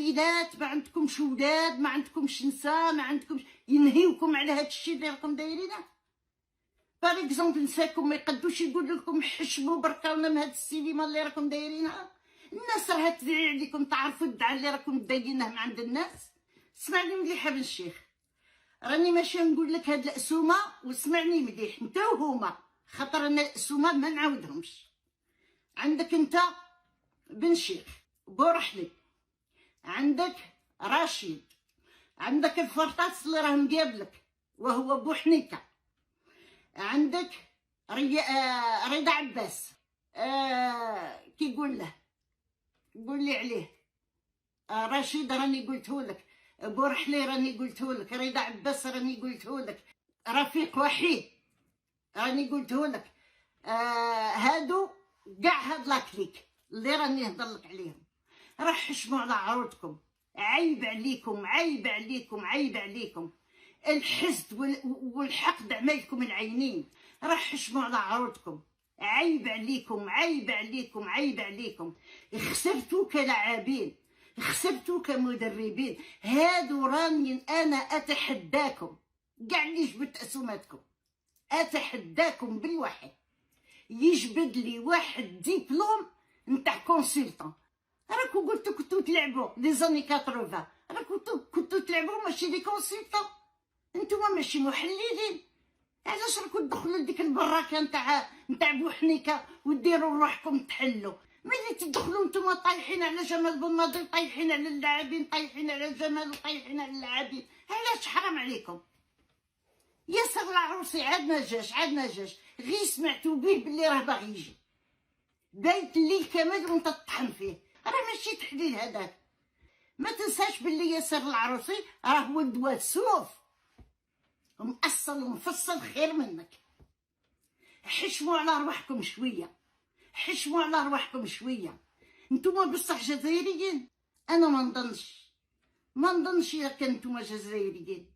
عائلات، ما عندكمش ولاد، ما عندكمش نساء، ما عندكمش، ينهيوكم على هذا الشيء اللي راكم دايرينه. باغ اكزومبل نساكم ما يقدوش يقولوا لكم حشموا بركاونا من هاد السينما اللي راكم دايرينها. الناس راها تدعي عليكم، تعرفوا الدعاء اللي راكم دايرينه من عند الناس. اسمعني مليح ابن الشيخ، راني ماشي نقول لك هاد الاسومه، واسمعني مليح انت وهما، خاطر انا الاسومه ما نعاودهمش. عندك انت بن شيخ بورحلي، عندك رشيد، عندك الفرطاس اللي راه مقابلك وهو بوحنيكه، عندك رضا عباس، كي يقول له، قول لي عليه، رشيد راني قلتهولك، بورحلي راني قلتهولك، رضا عباس راني قلتهولك، رفيق وحيد راني قلتهولك، هادو كاع هاد لاكليك اللي راني نهضرلك عليهم. راه حشموا على عروضكم، عيب عليكم عيب عليكم عيب عليكم. الحسد والحقد عملكم العينين، راه حشموا على عروضكم، عيب عليكم عيب عليكم عيب عليكم. خسرتوا كلاعبين، خسرتوا كمدربين. هادو راني انا اتحداكم، كاع اللي جبت اسوماتكم اتحداكم بالواحد يجبد لي واحد ديبلوم نتاع كونسلطون. راكو قلتو كنتو تلعبوا لي زاني 80، راكو كنتو تلعبوا ماشي لي كونسلطون، نتوما ماشي محللين. علاش راكو تدخلوا لديك البراكه نتاع بوحنيكه وديروا روحكم تحلوا؟ ملي تدخلوا نتوما طايحين على جمال بن ناظر، طايحين على اللاعبين، طايحين على جمال، وطايحين على اللاعبين. علاش؟ حرام عليكم. ياسر العروسي عاد ما جاش، غير سمعتو بيه باللي راه باغي يجي، بايت الليل كامل وانت تطحن فيه. راه ماشي تحليل هذاك. ما تنساش باللي ياسر العروسي راه ولد وسوف مأصل ومفصل خير منك. حشموا على رواحكم شويه، حشموا على رواحكم شويه. نتوما بصح جزائريين، انا ما نظنش الا كان نتوما جزائريين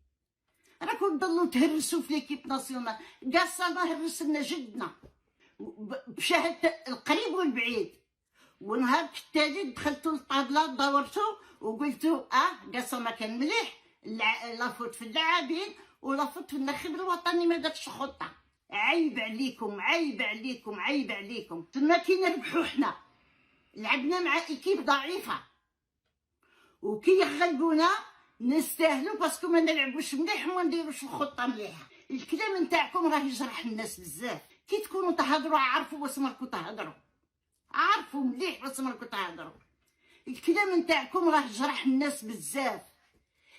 راكم تضلوا تهرسوا في ليكيب ناسيونال. قاصه ما هرس لنا جدنا بشهاده القريب والبعيد، ونهار التالي دخلتوا للطابله دورتوا وقلتوا قاصه ما كان مليح، لافوت في اللاعبين ولافوت في الناخب الوطني ما دارش خطه. عيب عليكم عيب عليكم عيب عليكم. تما كي نربحوا حنا لعبنا مع ايكيب ضعيفه، وكي يغلبونا نستاهلوا باسكو ما نلعبوش مليح وما نديروش الخطه مليحه. الكلام نتاعكم راه يجرح الناس بزاف. كي تكونوا تهضروا عارفوا واش راكم تهضروا، عارفوا مليح واش راكم تهضروا. الكلام نتاعكم راه يجرح الناس بزاف.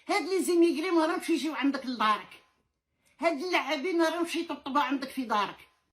هاد لي زيميغري ما راهمش يجيو عندك لدارك، هاد اللاعبين ما راهمش يطبطبوا عندك في دارك.